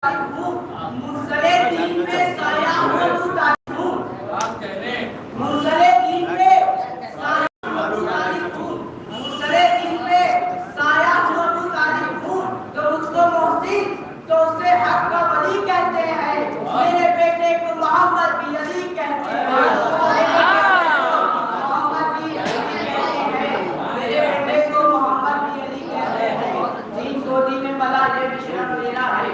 منزلِ دین میں سایہ ہو تو طالب ہوں، منزلِ دین میں سایہ ہو تو طالب ہوں، منزلِ دین میں سایہ ہو تو طالب ہوں، تو مجھ کو محسن تو اسے حق کا ولی کہتے ہیں، میرے بیٹے کو محمد بھی علی کہتے ہیں، محمد بھی علی کہتے ہیں، میرے بیٹے کو محمد بھی علی کہتے ہیں۔ دین کو دین بلا یہ بھی شرف میرا ہے،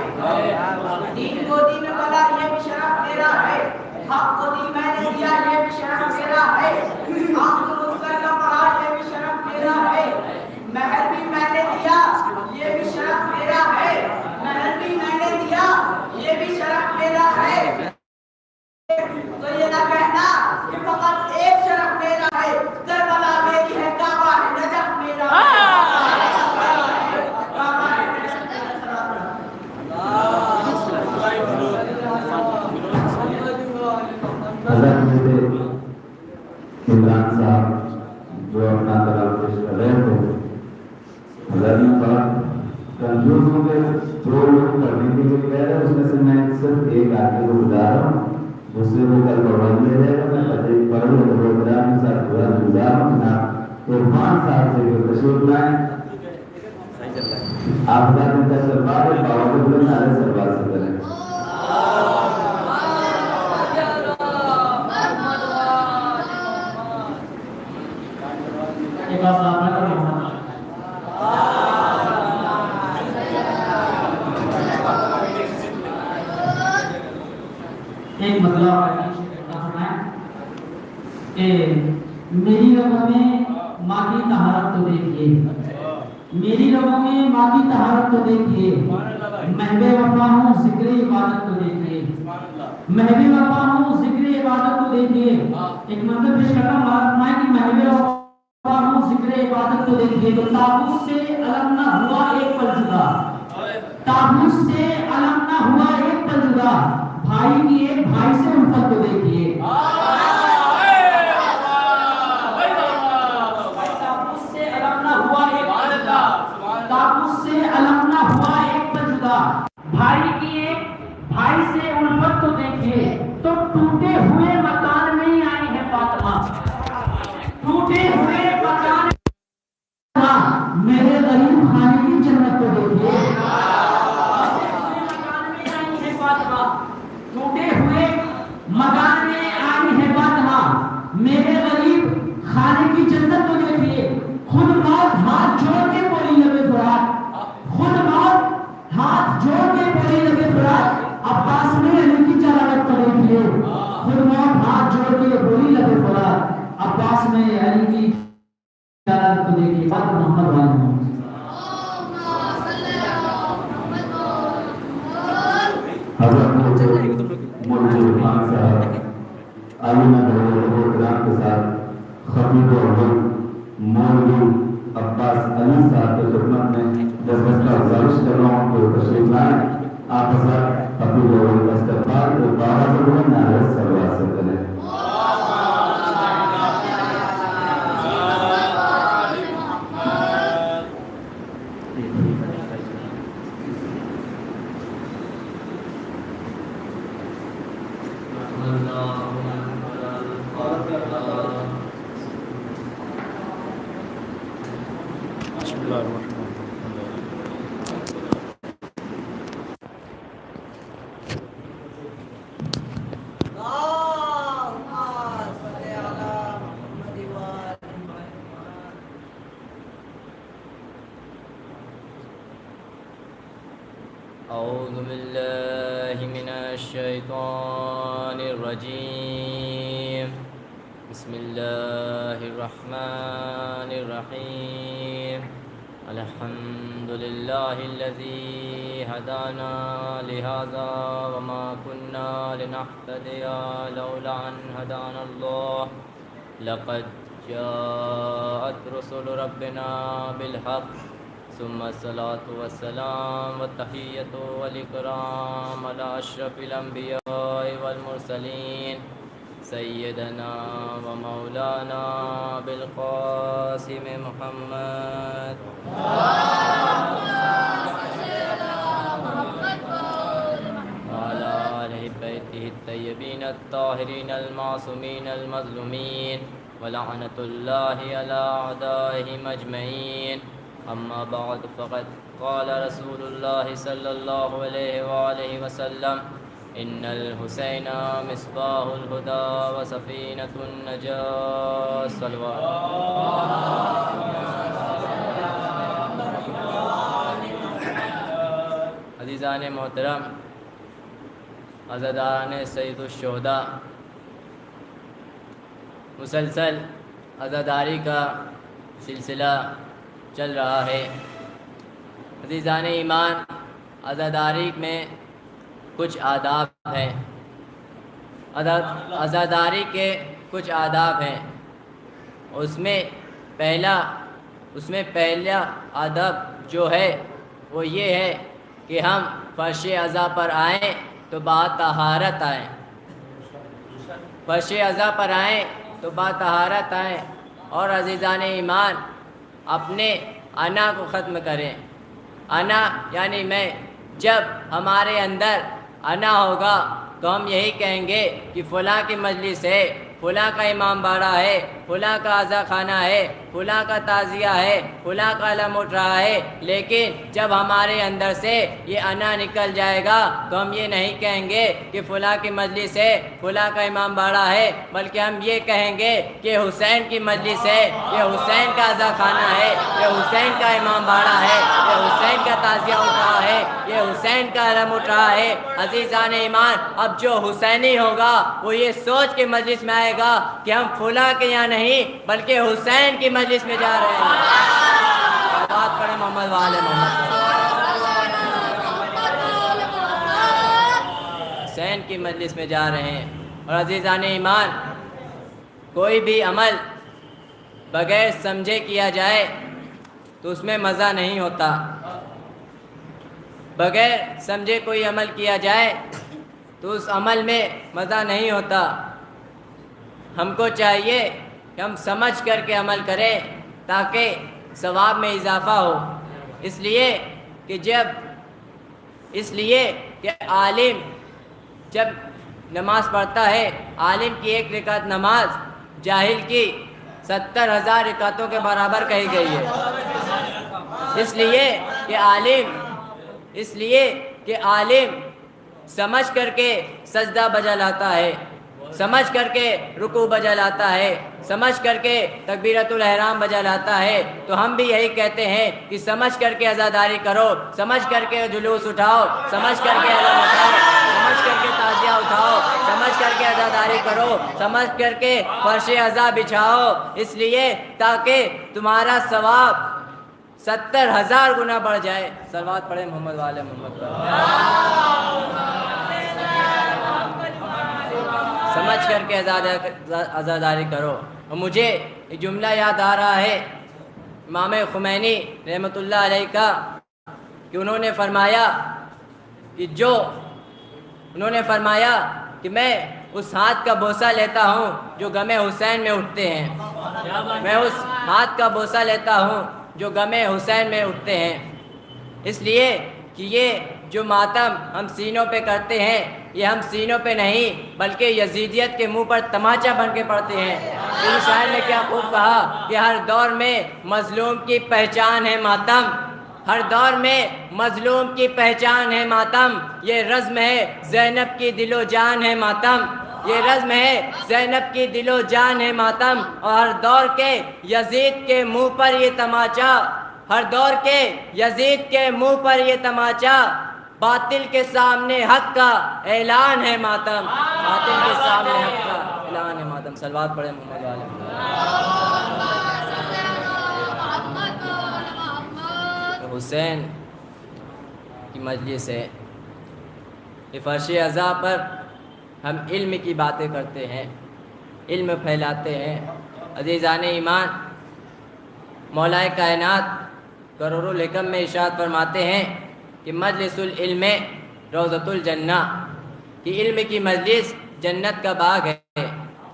دین کو دین بلا یہ بھی شرف میرا ہے، حق کو دین میں نے دیا یہ بھی شرف میرا ہے، آپ کو مفسر کا پڑھا یہ بھی شرف میرا ہے، محل بھی میں نے دیا یہ بھی شرف میرا ہے، محل بھی میں نے دیا یہ بھی شرف میرا ہے۔ تو یہ نہ کہنا کہ فقط ایک شرف میرا ہے، کربلا میری ہے، کعبہ ہے، نجف میرا ہے، کعبہ ہے، نجف میرا ہے۔ حضرت میرے عمران صاحب جو اپنا کلام پیش کر رہے تھے، حضرت پاک کنفیوز ہو گئے، جو لوگ پڑھنے کے لیے کہہ رہے اس میں سے میں صرف ایک آدمی کو بتا رہا ہوں، اس سے وہ کل پڑھوا دیا جائے گا۔ میں پڑھ لوں پروگرام کے ساتھ پورا گزار ہوں جناب عرفان صاحب سے جو تشریف لائیں، آپ ذات ان کا سربار ہے، بابا سے بلند نعرہ سربار سے کریں۔ ایک مطلب کہ میری رگوں میں ماں کی طہارت تو دیکھیے، میری رگوں میں ماں کی طہارت تو دیکھیے، محب وفا ہوں ذکر عبادت تو دیکھیے، محب وفا ہوں ذکر عبادت تو دیکھیے۔ ایک مطلب پیش کرنا فرمائے کہ محب وفا ہوں ذکر عبادت تو دیکھیے، تو تابوت سے علم نہ ہوا ایک پل جدا، تابوت سے علم نہ ہوا ایک پل جدا، بھائی کی ایک بھائی سے الفت تو دیکھیے۔ تابوت سے علم نہ ہوا ایک پل جدا، تابوت سے علم نہ ہوا ایک پل جدا، بھائی کی ایک بھائی سے الفت تو دیکھیے۔ تو ٹوٹے ہوئے مکان میں ہی آئی ہے فاطمہ، ٹوٹے ہوئے مکان میرے غریب خانے کی جنت تو دیکھیے۔ ٹوٹے ہوئے مکان میں آئی ہے فاطمہ، میرے غریب خانے کی جنت تو دیکھیے۔ خود موت ہاتھ جوڑ کے بولی لبے فرات، خود موت ہاتھ جوڑ کے بولی لبے فرات، عباس نے علی کی جلالت تو دیکھیے۔ خود موت ہاتھ جوڑ کے بولی لبے فرات، عباس نے علی کی جلالت تو دیکھیے۔ بات محمد والی محمد حضرت مرجع خان صاحب عالمہ پروگرام کے ساتھ خطیب اول مولوی عباس علی صاحب کی خدمت میں جذبہ گزارش کر رہا ہوں کہ تشریف لائیں، آپ حضرت خطیب اول کا استقبال کو بابا سے بلند نعرہ سربار سے کریں۔ أعوذ بالله من الشيطان الرجيم، بسم الله الرحمن الرحيم، الحمد لله الذي هدانا لهذا وما كنا لنهتدي لولا أن هدانا الله، لقد جاءت رسل ربنا بالحق، ثم الصلاة والسلام والتحية والإكرام على أشرف الأنبياء والمرسلين، سيدنا ومولانا بالقاسم محمد، الطيبين الطاهرين المعصومين المظلومين ولعنة الله على أعدائهم أجمعين. أما بعد فقد قال رسول الله صلى الله عليه وآله وسلم إن الحسين مصباح الهدى وسفينة النجاة. عزیزان محترم، عزاداران سید الشہداء، مسلسل عزاداری کا سلسلہ چل رہا ہے. عزیزان ایمان، عزاداری میں کچھ آداب ہیں. عزاداری کے کچھ آداب ہیں. اس میں پہلا آداب جو ہے وہ یہ ہے کہ ہم فرش عزا پر آئیں تو باطہارت آئیں. فرش عزا پر آئیں تو باطہارت آئیں. اور عزیزان ایمان، اپنے انا کو ختم کریں. انا یعنی میں. جب ہمارے اندر انا ہوگا تو ہم یہی کہیں گے کہ فلاں کی مجلس ہے، فلاں کا امام باڑہ ہے، فلاں کا عزا خانہ ہے، فلاں کا تعزیہ ہے، فلاں کا علم اٹھ رہا ہے. لیکن جب ہمارے اندر سے یہ انا نکل جائے گا تو ہم یہ نہیں کہیں گے کہ فلاں کی مجلس ہے، فلاں کا امام باڑہ ہے، بلکہ ہم یہ کہیں گے کہ حسین کی مجلس ہے، یہ حسین کا عزا خانہ ہے، یہ حسین کا امام باڑہ ہے، یہ حسین کا تعزیہ اٹھ رہا ہے، یہ حسین کا علم اٹھ رہا ہے. عزیزان ایمان، اب جو حسینی ہوگا وہ یہ سوچ کے مجلس میں آئے گا کہ ہم فلاں کے یہاں نہیں بلکہ حسین کی مجلس میں جا رہے ہیں. بات پڑھیں محمد والے محمد. حسین کی مجلس میں جا رہے ہیں. اور عزیزان ایمان، کوئی بھی عمل بغیر سمجھے کیا جائے تو اس میں مزہ نہیں ہوتا. بغیر سمجھے کوئی عمل کیا جائے تو اس عمل میں مزہ نہیں ہوتا. ہم کو چاہیے کہ ہم سمجھ کر کے عمل کریں تاکہ ثواب میں اضافہ ہو. اس لیے کہ عالم جب نماز پڑھتا ہے، عالم کی 1 رکعت نماز جاہل کی 70,000 رکعتوں کے برابر کہی گئی ہے. اس لیے کہ عالم سمجھ کر کے سجدہ بجا لاتا ہے، سمجھ کر کے رکوع بجا لاتا ہے، سمجھ کر کے تکبیرۃ الاحرام بجا لاتا ہے. تو ہم بھی یہی کہتے ہیں کہ سمجھ کر کے عزاداری کرو، سمجھ کر کے جلوس اٹھاؤ، سمجھ کر کے علم اٹھاؤ، سمجھ کر کے تعزیہ اٹھاؤ، سمجھ کر کے عزاداری کرو، سمجھ کر کے فرش عزا بچھاؤ. اس لیے تاکہ تمہارا ثواب 70,000 گنا بڑھ جائے. صلوات پڑھیں محمد والے محمد پر. سمجھ کر کے عزاداری کرو. اور مجھے ایک جملہ یاد آ رہا ہے امام خمینی رحمۃ اللہ علیہ کا، کہ انہوں نے فرمایا کہ میں اس ہاتھ کا بوسہ لیتا ہوں جو غم حسین میں اٹھتے ہیں. میں اس ہاتھ کا بوسہ لیتا ہوں جو غم حسین میں اٹھتے ہیں. اس لیے کہ یہ جو ماتم ہم سینوں پہ کرتے ہیں، یہ ہم سینوں پہ نہیں بلکہ یزیدیت کے منہ پر تماچا بن کے پڑتے ہیں. ان شاعر نے کیا خوب کہا کہ ہر دور میں مظلوم کی پہچان ہے ماتم، ہر دور میں مظلوم کی پہچان ہے ماتم. یہ رزم ہے زینب کی دل و جان ہے ماتم، یہ رزم ہے زینب کی دل و جان ہے ماتم. اور ہر دور کے یزید کے منہ پر یہ تماچا، ہر دور کے یزید کے منہ پر یہ تماچا. باطل کے سامنے حق کا اعلان ہے ماتم، باطل کے سامنے حق کا اعلان ہے ماتم. صلوات پڑھیں محمد والے. حسین کی مجلس ہے. یہ فرش عزا پر ہم علم کی باتیں کرتے ہیں، علم پھیلاتے ہیں. عزیزان ایمان، مولا کائنات قرر الحکم میں ارشاد فرماتے ہیں کہ مجلس العلم روضۃ الجنہ، کہ علم کی مجلس جنت کا باغ ہے.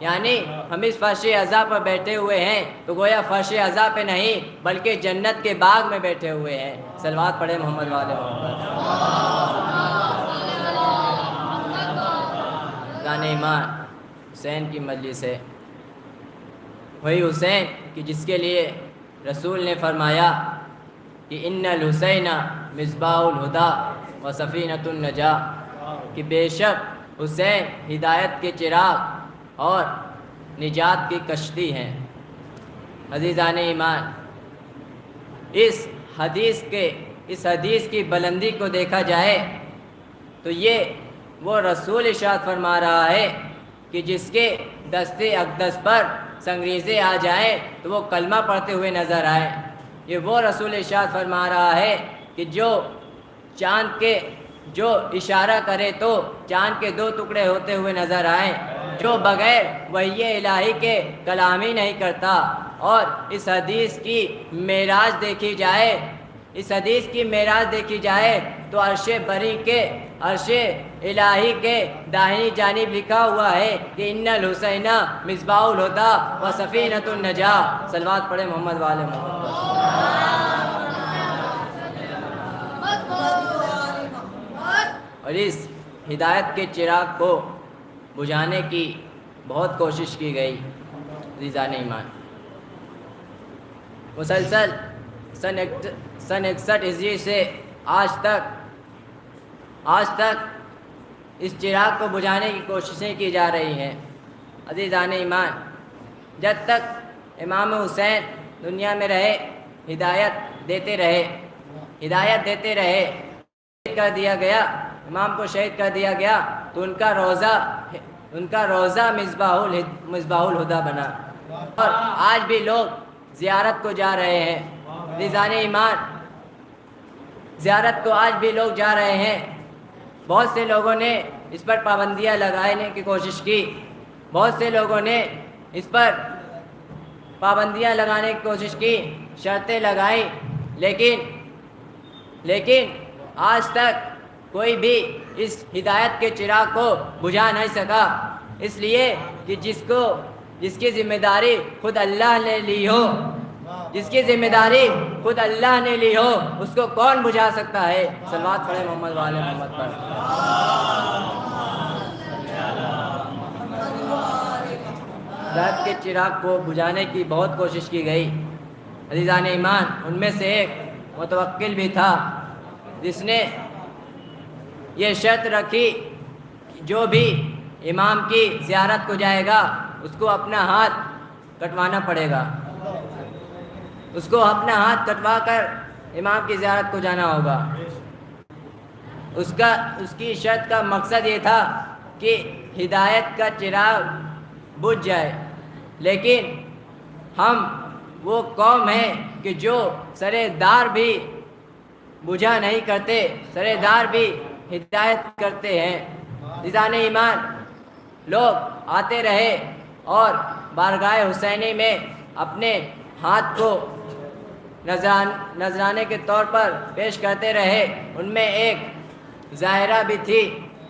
یعنی ہم اس فرش عزا پر بیٹھے ہوئے ہیں تو گویا فرش عزا پہ نہیں بلکہ جنت کے باغ میں بیٹھے ہوئے ہیں. صلوات پڑھیں محمد والے محمد. عزیزان ایمان حسین کی مجلس ہے، وہی حسین کہ جس کے لیے رسول نے فرمایا کہ ان الحسین مصباح الہدا و سفینۃ النجاہ، کہ بے شک حسین ہدایت کے چراغ اور نجات کی کشتی ہیں۔ عزیزان ایمان، اس حدیث کی بلندی کو دیکھا جائے تو یہ وہ رسول ارشاد فرما رہا ہے کہ جس کے دست اقدس پر سنگریزے آ جائیں تو وہ کلمہ پڑھتے ہوئے نظر آئے۔ یہ وہ رسول ارشاد فرما رہا ہے کہ جو چاند کے جو اشارہ کرے تو چاند کے 2 ٹکڑے ہوتے ہوئے نظر آئیں، جو بغیر وحی الہی کے کلام ہی نہیں کرتا۔ اور اس حدیث کی معراج دیکھی جائے تو عرش بری کے عرش الہی کے داہنی جانب لکھا ہوا ہے کہ ان الحسین مصباح الہدا و سفینۃ النجاہ۔ صلوات پڑھے محمد والے محمد۔ اور اس ہدایت کے چراغ کو بجھانے کی بہت کوشش کی گئی عزیزان ایمان۔ مسلسل سن 61 ہجری سے آج تک اس چراغ کو بجھانے کی کوششیں کی جا رہی ہیں عزیزان ایمان۔ جب تک امام حسین دنیا میں رہے ہدایت دیتے رہے کر دیا گیا، امام کو شہید کر دیا گیا تو ان کا روزہ مصباح الہدا بنا، اور آج بھی لوگ زیارت کو جا رہے ہیں عزیزان ایمان، زیارت کو آج بھی لوگ جا رہے ہیں۔ بہت سے لوگوں نے اس پر پابندیاں لگانے کی کوشش کی، بہت سے لوگوں نے اس پر پابندیاں لگانے کی کوشش کی، شرطیں لگائیں، لیکن آج تک کوئی بھی اس ہدایت کے چراغ کو بجھا نہیں سکا، اس لیے کہ جس کی ذمہ داری خود اللہ نے لی ہو، اس کو کون بجھا سکتا ہے؟ صلوات پڑھے محمد والے محمد پر۔ ہدایت کے چراغ کو بجھانے کی بہت کوشش کی گئی عزیزان ایمان۔ ان میں سے ایک متوکل بھی تھا جس نے یہ شرط رکھی جو بھی امام کی زیارت کو جائے گا اس کو اپنا ہاتھ کٹوانا پڑے گا، اس کو اپنا ہاتھ کٹوا کر امام کی زیارت کو جانا ہوگا۔ اس کی شرط کا مقصد یہ تھا کہ ہدایت کا چراغ بجھ جائے، لیکن ہم وہ قوم ہیں کہ جو سرے دار بھی بجھا نہیں کرتے، سرے دار بھی ہدایت کرتے ہیں عزیزان ایمان۔ لوگ آتے رہے اور بارگاہ حسینی میں اپنے ہاتھ کو نذرانے کے طور پر پیش کرتے رہے۔ ان میں ایک ظاہرہ بھی تھی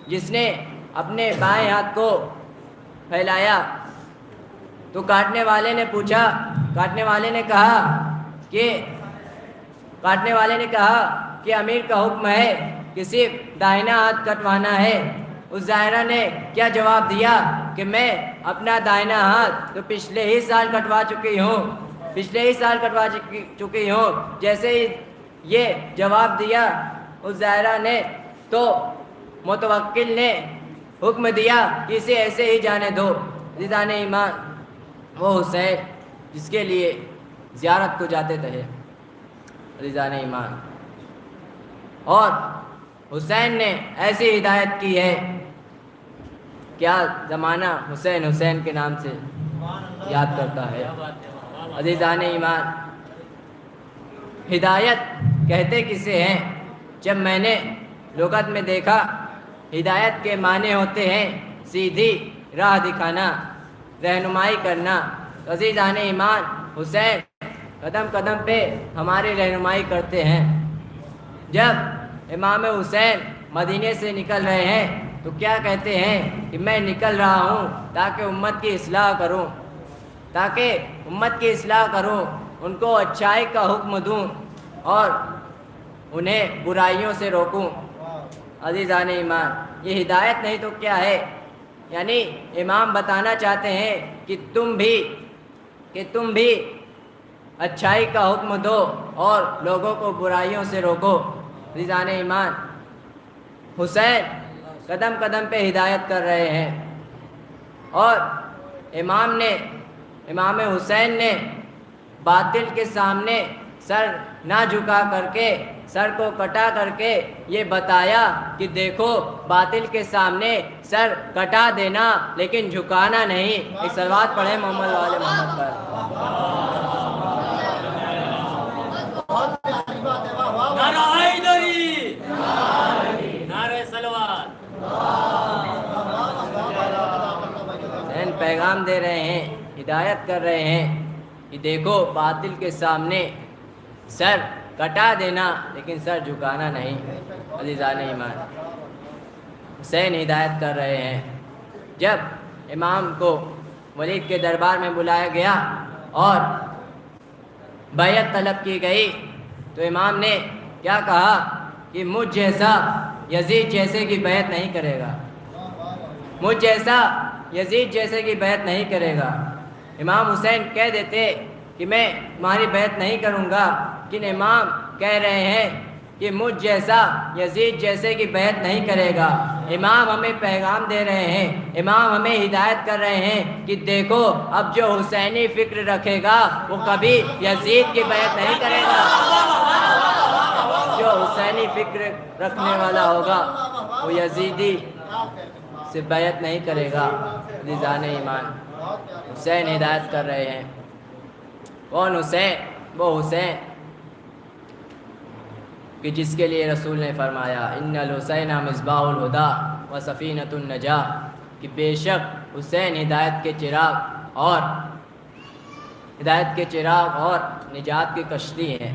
جس نے اپنے بائیں ہاتھ کو پھیلایا تو کاٹنے والے نے کہا کہ امیر کا حکم ہے کہ صرف داہنا ہاتھ کٹوانا ہے۔ اس ظاہرہ نے کیا جواب دیا کہ میں اپنا داہنا ہاتھ تو پچھلے ہی سال کٹوا چکی ہوں۔ جیسے ہی یہ جواب دیا اس ظاہرہ نے تو متوکل نے حکم دیا کہ اسے ایسے ہی جانے دو۔ عزیزان ایمان، وہ حسین جس کے لیے زیارت کو جاتے تھے عزیزان ایمان، اور حسین نے ایسی ہدایت کی ہے، کیا زمانہ حسین کے نام سے یاد کرتا ہے عزیزان ایمان۔ ہدایت کہتے کسے ہیں؟ جب میں نے لغت میں دیکھا ہدایت کے معنی ہوتے ہیں سیدھی راہ دکھانا، رہنمائی کرنا۔ عزیزان ایمان، حسین قدم قدم پہ ہماری رہنمائی کرتے ہیں۔ جب امام حسین مدینے سے نکل رہے ہیں تو کیا کہتے ہیں کہ میں نکل رہا ہوں تاکہ امت کی اصلاح کروں، ان کو اچھائی کا حکم دوں اور انہیں برائیوں سے روکوں۔ عزیزان ایمان، یہ ہدایت نہیں تو کیا ہے؟ یعنی امام بتانا چاہتے ہیں کہ تم بھی اچھائی کا حکم دو اور لوگوں کو برائیوں سے روکو۔ عزیزان ایمان، حسین قدم قدم پہ ہدایت کر رہے ہیں، اور امام حسین نے باطل کے سامنے سر نہ جھکا کر کے، سر کو کٹا کر کے یہ بتایا کہ دیکھو باطل کے سامنے سر کٹا دینا لیکن جھکانا نہیں۔ ایک صلوات پڑھیں محمد والے محمد پر۔ نعرہ حیدری، نعرہ صلوات۔ حسین پیغام دے رہے ہیں، ہدایت کر رہے ہیں کہ دیکھو باطل کے سامنے سر کٹا دینا لیکن سر جھکانا نہیں۔ عزیزان ایمان، حسین ہدایت کر رہے ہیں۔ جب امام کو ولید کے دربار میں بلایا گیا اور بیعت طلب کی گئی تو امام نے کیا کہا کہ مجھ جیسا یزید جیسے کی بیعت نہیں کرے گا، مجھ جیسا یزید جیسے کی بیعت نہیں کرے گا۔ امام حسین کہہ دیتے کہ میں تمہاری بیعت نہیں کروں گا، لیکن امام کہہ رہے ہیں کہ مجھ جیسا یزید جیسے کی بیعت نہیں کرے گا۔ امام ہمیں پیغام دے رہے ہیں، امام ہمیں ہدایت کر رہے ہیں کہ دیکھو اب جو حسینی فکر رکھے گا وہ کبھی یزید کی بیعت نہیں کرے گا، جو حسینی فکر رکھنے والا ہوگا وہ یزیدی سے بیعت نہیں کرے گا۔ عزیزان ایمان، حسین ہدایت کر رہے ہیں۔ کون حسین؟ وہ حسین کہ جس کے لیے رسول نے فرمایا ان الحسین مصباح الہدی و سفینۃ النجاہ، کہ بے شک حسین ہدایت کے چراغ اور نجات کی کشتی ہیں۔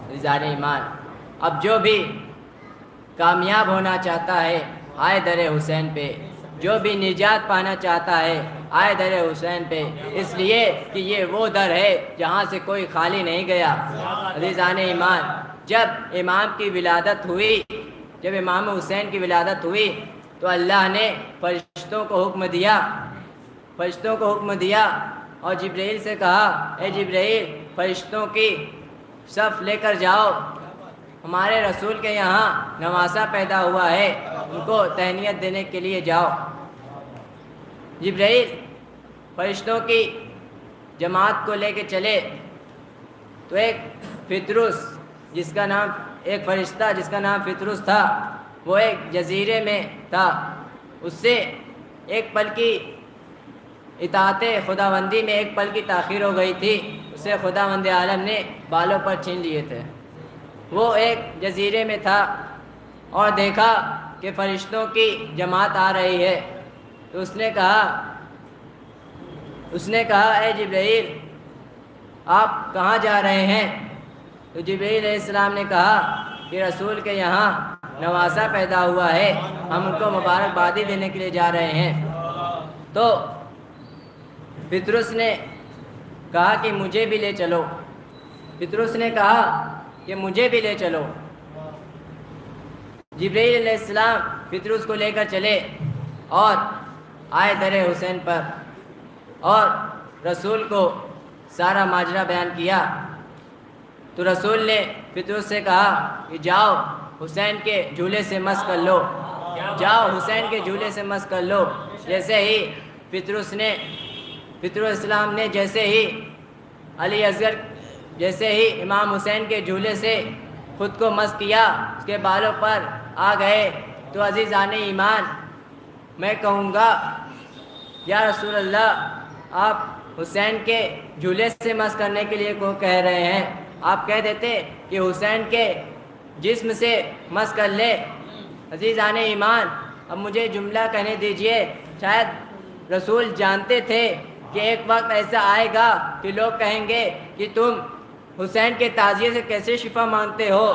عزیزان ایمان، اب جو بھی کامیاب ہونا چاہتا ہے آئے در حسین پہ، جو بھی نجات پانا چاہتا ہے آئے در حسین پہ، اس لیے کہ یہ وہ در ہے جہاں سے کوئی خالی نہیں گیا۔ عزیزان ایمان، جب امام کی ولادت ہوئی، جب امام حسین کی ولادت ہوئی تو اللہ نے فرشتوں کو حکم دیا اور جبرائیل سے کہا اے جبرائیل فرشتوں کی صف لے کر جاؤ، ہمارے رسول کے یہاں نواسا پیدا ہوا ہے، ان کو تہنیت دینے کے لیے جاؤ۔ جبرائیل فرشتوں کی جماعت کو لے کے چلے تو ایک فطرس ایک فرشتہ جس کا نام فطرس تھا، وہ ایک جزیرے میں تھا، اس سے ایک پل کی اطاعت خداوندی میں ایک پل کی تاخیر ہو گئی تھی، اسے خداوند عالم نے بالوں پر چھین لیے تھے۔ وہ ایک جزیرے میں تھا اور دیکھا کہ فرشتوں کی جماعت آ رہی ہے تو اس نے کہا اے جبرائیل آپ کہاں جا رہے ہیں؟ تو جبرائیل علیہ السلام نے کہا کہ رسول کے یہاں نواسا پیدا ہوا ہے، ہم ان کو مبارکبادی دینے کے لیے جا رہے ہیں۔ تو فطرس نے کہا کہ مجھے بھی لے چلو، فطرس نے کہا کہ مجھے بھی لے چلو۔ جبرائیل علیہ السلام فطرس کو لے کر چلے اور آئے در حسین پر اور رسول کو سارا ماجرا بیان کیا۔ تو رسول نے فطرس سے کہا کہ جاؤ حسین کے جھولے سے مس کر لو، جاؤ حسین کے جھولے سے مس کر لو۔ جیسے ہی فطرس اسلام نے جیسے ہی علی اصغر جیسے ہی امام حسین کے جھولے سے خود کو مس کیا، اس کے بالوں پر آ گئے تو عزیزان ایمان میں کہوں گا یا رسول اللہ آپ حسین کے جھولے سے مس کرنے کے لیے کو کہہ رہے ہیں، آپ کہہ دیتے کہ حسین کے جسم سے مس کر لے۔ عزیزان ایمان اب مجھے جملہ کہنے دیجئے، شاید رسول جانتے تھے کہ ایک وقت ایسا آئے گا کہ لوگ کہیں گے کہ تم حسین کے تعزیے سے کیسے شفا مانگتے ہو،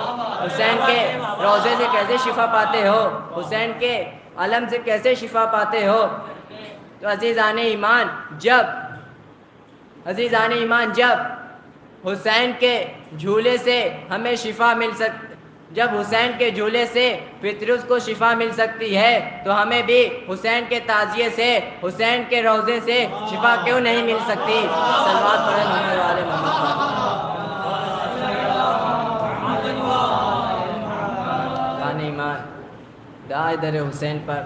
حسین کے روضے سے کیسے شفا پاتے ہو، حسین کے علم سے کیسے شفا پاتے ہو۔ تو عزیزان ایمان جب حسین کے جھولے سے ہمیں شفا جب حسین کے جھولے سے فطرت کو شفا مل سکتی ہے تو ہمیں بھی حسین کے تعزیے سے، حسین کے روضے سے شفا کیوں نہیں مل سکتی؟ صلوات پڑھیں محمد والے محمد پر۔ جان ایمان دعائے در حسین پر،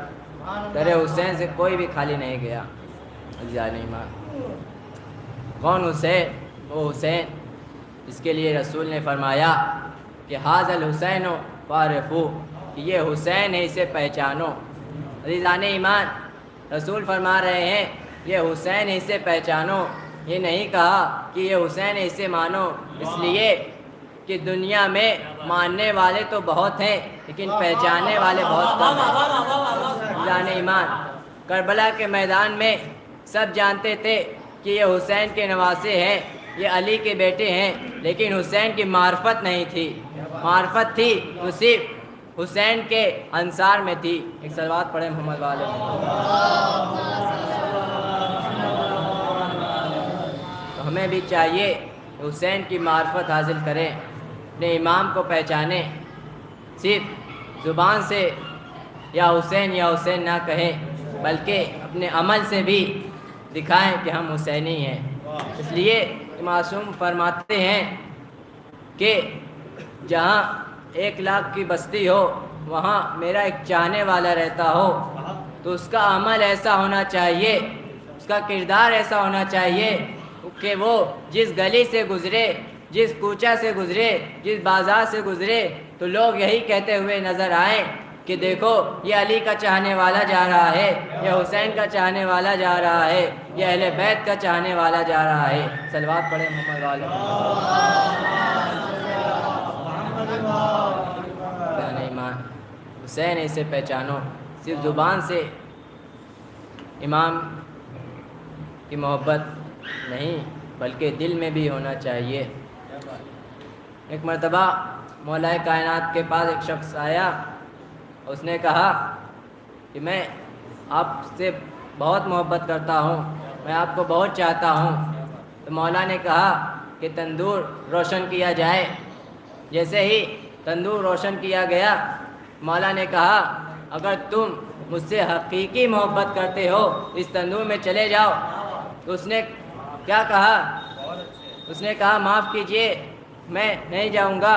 در حسین سے کوئی بھی خالی نہیں گیا۔ جان ایمان کون حسین؟ وہ حسین اس کے لیے رسول نے فرمایا کہ حاض الحسین فارفو، کہ یہ حسین ہے اسے پہچانو۔ عزیزان ایمان رسول فرما رہے ہیں یہ حسین ہے اسے پہچانو، یہ نہیں کہا کہ یہ حسین ہے اسے مانو، اس لیے کہ دنیا میں ماننے والے تو بہت ہیں لیکن پہچاننے والے بہت کم ہیں۔ عزیزان ایمان کربلا کے میدان میں سب جانتے تھے کہ یہ حسین کے نواسے ہیں، یہ علی کے بیٹے ہیں، لیکن حسین کی معرفت نہیں تھی۔ معرفت تھی تو صرف حسین کے انصار میں تھی۔ ایک صلوات پڑھیں محمد والے۔ تو ہمیں بھی چاہیے کہ حسین کی معرفت حاصل کریں، اپنے امام کو پہچانیں، صرف زبان سے یا حسین نہ کہیں بلکہ اپنے عمل سے بھی دکھائیں کہ ہم حسینی ہیں۔ اس لیے معصوم فرماتے ہیں کہ جہاں 1 لاکھ کی بستی ہو وہاں میرا ایک چاہنے والا رہتا ہو تو اس کا عمل ایسا ہونا چاہیے، اس کا کردار ایسا ہونا چاہیے کہ وہ جس گلی سے گزرے، جس کوچہ سے گزرے، جس بازار سے گزرے تو لوگ یہی کہتے ہوئے نظر آئیں کہ دیکھو یہ علی کا چاہنے والا جا رہا ہے، یہ حسین کا چاہنے والا جا رہا ہے، یہ اہل بیت کا چاہنے والا جا رہا ہے۔ صلوات پڑھیں محمد والے۔ ایمان حسین اسے پہچانو، صرف زبان سے امام کی محبت نہیں بلکہ دل میں بھی ہونا چاہیے۔ ایک مرتبہ مولا کائنات کے پاس ایک شخص آیا، اس نے کہا کہ میں آپ سے بہت محبت کرتا ہوں، میں آپ کو بہت چاہتا ہوں۔ تو مولا نے کہا کہ تندور روشن کیا جائے۔ جیسے ہی تندور روشن کیا گیا مولا نے کہا اگر تم مجھ سے حقیقی محبت کرتے ہو اس تندور میں چلے جاؤ۔ تو اس نے کیا کہا؟ اس نے کہا معاف کیجئے میں نہیں جاؤں گا۔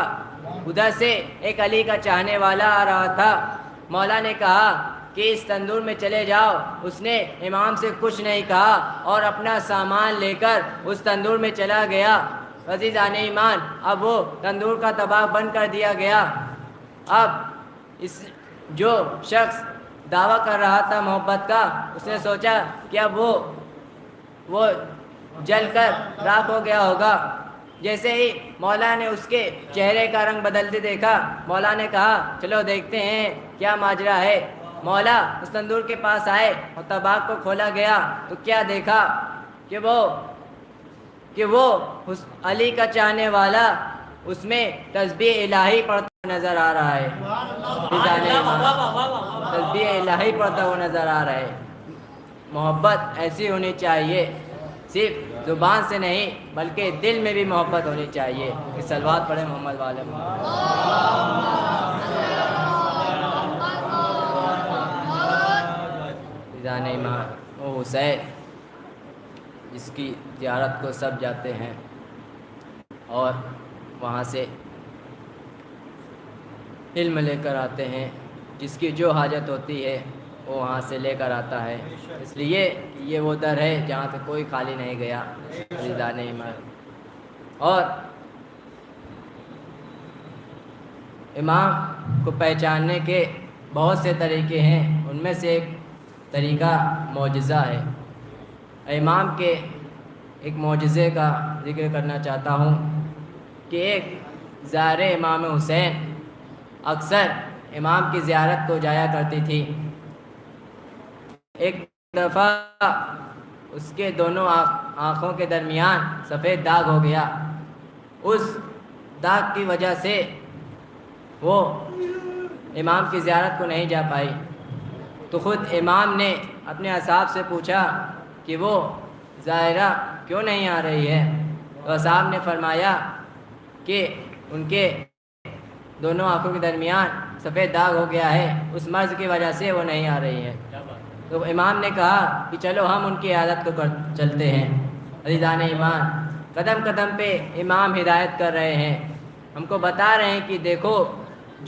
ادھر سے ایک علی کا چاہنے والا آ رہا تھا، مولا نے کہا کہ اس تندور میں چلے جاؤ۔ اس نے امام سے کچھ نہیں کہا اور اپنا سامان لے کر اس تندور میں چلا گیا۔ عزیزان ایمان اب وہ تندور کا طباخ بند کر دیا گیا۔ اب اس جو شخص دعویٰ کر رہا تھا محبت کا اس نے سوچا کہ اب وہ جل کر راکھ ہو گیا ہوگا۔ جیسے ہی مولا نے اس کے چہرے کا رنگ بدلتے دیکھا مولا نے کہا چلو دیکھتے ہیں کیا ماجرا ہے۔ مولا اس تندور کے پاس آئے اور طباخ کو کھولا گیا تو کیا دیکھا کہ وہ علی کا چاہنے والا اس میں تسبیح الہی پڑھتا ہوا نظر آ رہا ہے۔ تسبیح الہی پڑھتا ہوا نظر آ رہا ہے۔ محبت ایسی ہونی چاہیے، صرف زبان سے نہیں بلکہ دل میں بھی محبت ہونی چاہیے۔ صلوات پڑھیں محمد والے جان ایمان وہ حسین جس کی زیارت کو سب جاتے ہیں اور وہاں سے علم لے کر آتے ہیں، جس کی جو حاجت ہوتی ہے وہ وہاں سے لے کر آتا ہے۔ اس لیے یہ وہ در ہے جہاں سے کوئی خالی نہیں گیا۔ عزیزان ایمان اور امام کو پہچاننے کے بہت سے طریقے ہیں، ان میں سے ایک طریقہ معجزہ ہے۔ امام کے ایک معجزے کا ذکر کرنا چاہتا ہوں کہ ایک زائر امام حسین اکثر امام کی زیارت کو جایا کرتی تھی۔ ایک دفعہ اس کے دونوں آنکھوں کے درمیان سفید داغ ہو گیا۔ اس داغ کی وجہ سے وہ امام کی زیارت کو نہیں جا پائی۔ تو خود امام نے اپنے اصحاب سے پوچھا کہ وہ زائرہ کیوں نہیں آ رہی ہے؟ تو اصحاب نے فرمایا کہ ان کے دونوں آنکھوں کے درمیان سفید داغ ہو گیا ہے، اس مرض کی وجہ سے وہ نہیں آ رہی ہے۔ تو امام نے کہا کہ چلو ہم ان کی عادت کو چلتے ہیں۔ عزیزان ایمان، قدم قدم پہ امام ہدایت کر رہے ہیں، ہم کو بتا رہے ہیں کہ دیکھو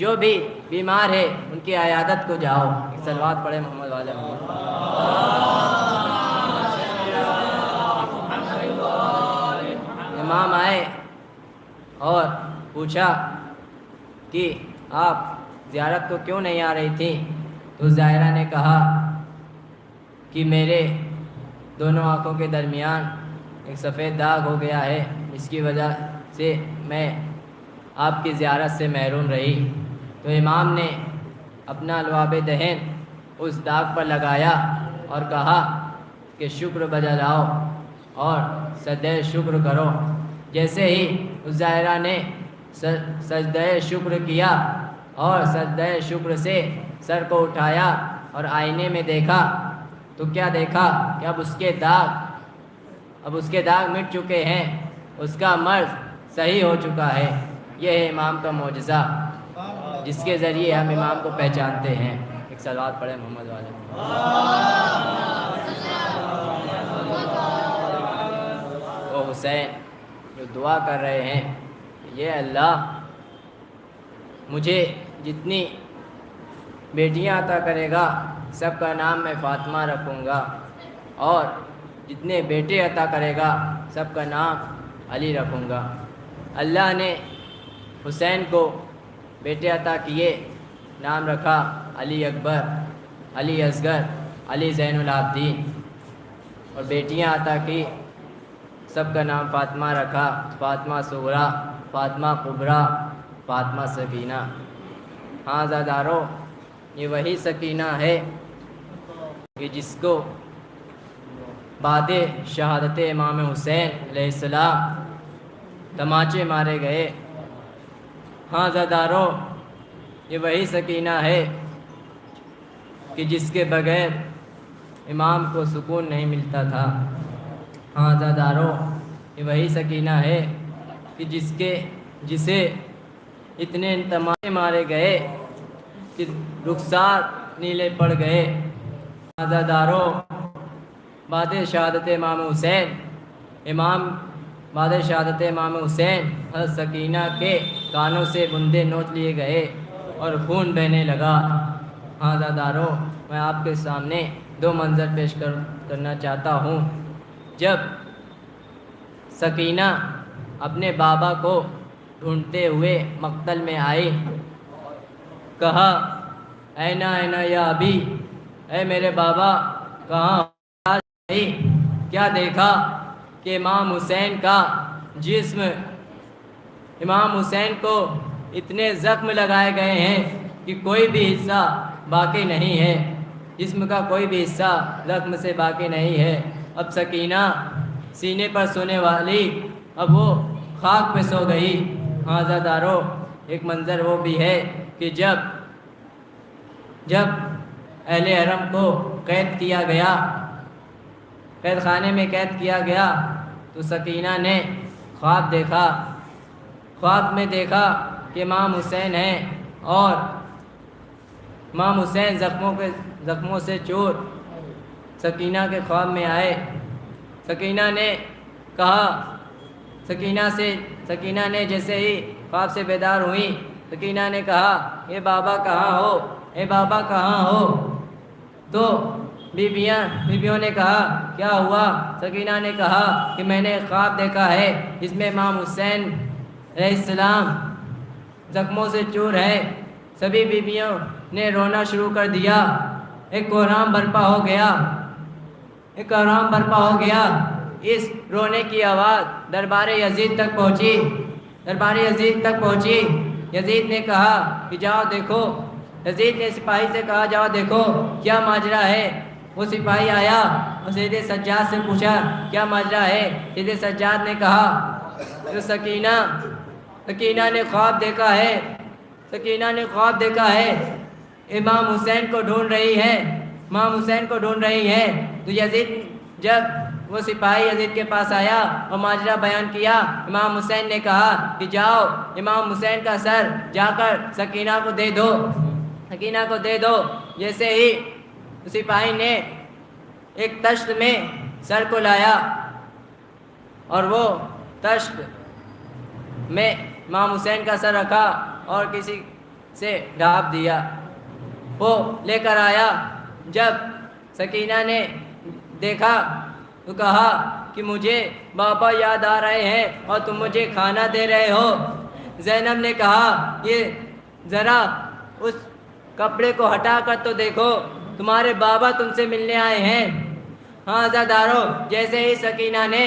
جو بھی بیمار ہے ان کی عیادت کو جاؤ۔ ایک صلوات پڑھے محمد والے محمد۔ امام آئے اور پوچھا کہ آپ زیارت کو کیوں نہیں آ رہی تھی؟ تو زائرہ نے کہا کہ میرے دونوں آنکھوں کے درمیان ایک سفید داغ ہو گیا ہے، اس کی وجہ سے میں آپ کی زیارت سے محروم رہی۔ تو امام نے اپنا لعاب دہن اس داغ پر لگایا اور کہا کہ شکر بجا لاؤ اور سجدہ شکر کرو۔ جیسے ہی اس زائرہ نے سجدہ شکر کیا اور سجدہ شکر سے سر کو اٹھایا اور آئینے میں دیکھا تو کیا دیکھا کہ اب اس کے داغ مٹ چکے ہیں، اس کا مرض صحیح ہو چکا ہے۔ یہ ہے امام کا معجزہ جس کے ذریعے ہم امام کو پہچانتے ہیں۔ ایک صلوات پڑھے محمد والے۔ وہ حسین جو دعا کر رہے ہیں، یہ اللہ مجھے جتنی بیٹیاں عطا کرے گا سب کا نام میں فاطمہ رکھوں گا، اور جتنے بیٹے عطا کرے گا سب کا نام علی رکھوں گا۔ اللہ نے حسین کو بیٹے عطا کیے، نام رکھا علی اکبر، علی اصغر، علی زین العابدین، اور بیٹیاں عطا کی، سب کا نام فاطمہ رکھا، فاطمہ صغریٰ، فاطمہ کبریٰ، فاطمہ سکینہ۔ ہاں زادارو، یہ وہی سکینہ ہے کہ جس کو بعد شہادت امام حسین علیہ السلام تماچے مارے گئے۔ ہاں زادارو، یہ وہی سکینہ ہے کہ جس کے بغیر امام کو سکون نہیں ملتا تھا۔ ہاں زادارو، یہ وہی سکینہ ہے کہ جسے اتنے تماچے مارے گئے کہ رخسار نیلے پڑ گئے۔ ہاں زادارو، بعد شہادت امام حسین حضرت سکینہ کے کانوں سے بندے نوچ لیے گئے اور خون بہنے لگا۔ ہاں زادارو، میں آپ کے سامنے دو منظر پیش کرنا چاہتا ہوں۔ جب سکینہ اپنے بابا کو ڈھونڈتے ہوئے مقتل میں آئی، کہا اینا اینا یا ابی، اے میرے بابا کہاں؟ کیا دیکھا کہ امام حسین کا جسم، امام حسین کو اتنے زخم لگائے گئے ہیں کہ کوئی بھی حصہ باقی نہیں ہے، جسم کا کوئی بھی حصہ زخم سے باقی نہیں ہے۔ اب سکینہ سینے پر سونے والی اب وہ خاک پہ سو گئی۔ ہاں زادارو، ایک منظر وہ بھی ہے کہ جب اہل حرم کو قید کیا گیا، قید خانے میں قید کیا گیا، تو سکینہ نے خواب دیکھا۔ خواب میں دیکھا کہ امام حسین ہیں اور امام حسین زخموں سے چور سکینہ کے خواب میں آئے۔ سکینہ نے کہا، سکینہ نے جیسے ہی خواب سے بیدار ہوئی، سکینہ نے کہا اے بابا کہاں ہو، اے بابا کہاں ہو؟ تو بیویوں نے کہا کیا ہوا؟ سکینہ نے کہا کہ میں نے ایک خواب دیکھا ہے جس میں امام حسین علیہ السلام زخموں سے چور ہے۔ سبھی بیویوں نے رونا شروع کر دیا، ایک کوہرام برپا ہو گیا۔ اس رونے کی آواز دربار یزید تک پہنچی۔ یزید نے کہا کہ جاؤ دیکھو، یزید نے سپاہی سے کہا جاؤ دیکھو کیا ماجرا ہے۔ وہ سپاہی آیا اور سید سجاد سے پوچھا کیا ماجرا ہے۔ سید سجاد نے کہا جو سکینہ نے خواب دیکھا ہے امام حسین کو ڈھونڈ رہی ہے، تو یزید جب وہ سپاہی یزید کے پاس آیا اور ماجرا بیان کیا. امام حسین نے کہا کہ جاؤ امام حسین کا سر جا کر سکینہ کو دے دو، سکینہ کو دے دو. جیسے ہی سپاہی نے ایک تشت میں سر کو لایا اور وہ تشت میں امام حسین کا سر رکھا اور کسی سے ڈھانپ دیا. وہ لے کر آیا. جب سکینہ نے دیکھا تو کہا کہ مجھے بابا یاد آ رہے ہیں اور تم مجھے کھانا دے رہے ہو. زینب نے کہا یہ ذرا اس کپڑے کو ہٹا کر تو دیکھو، تمہارے بابا تم سے ملنے آئے ہیں. ہاں عزادارو، جیسے ہی سکینہ نے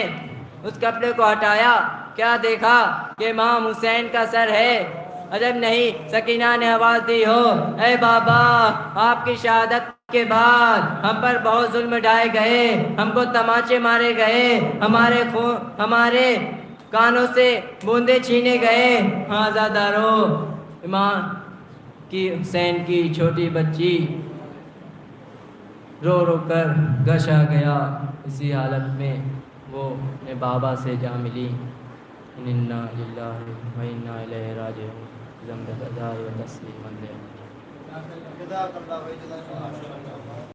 اس کپڑے کو ہٹایا کیا دیکھا کہ امام حسین کا سر ہے. عجب نہیں سکینہ نے آواز دی ہو، اے بابا آپ کی شہادت کے بعد ہم پر بہت ظلم ڈھائے گئے، ہم کو تماچے مارے گئے، ہمارے کانوں سے بوندے چھینے گئے. ہاں عزادارو، امام کی حسین کی چھوٹی بچی رو رو کر گش آ گیا. اسی حالت میں وہ اپنے بابا سے جا ملی. انا للہ و انا الیہ راجعون. ذنب بدائے و تسلیم علیہ.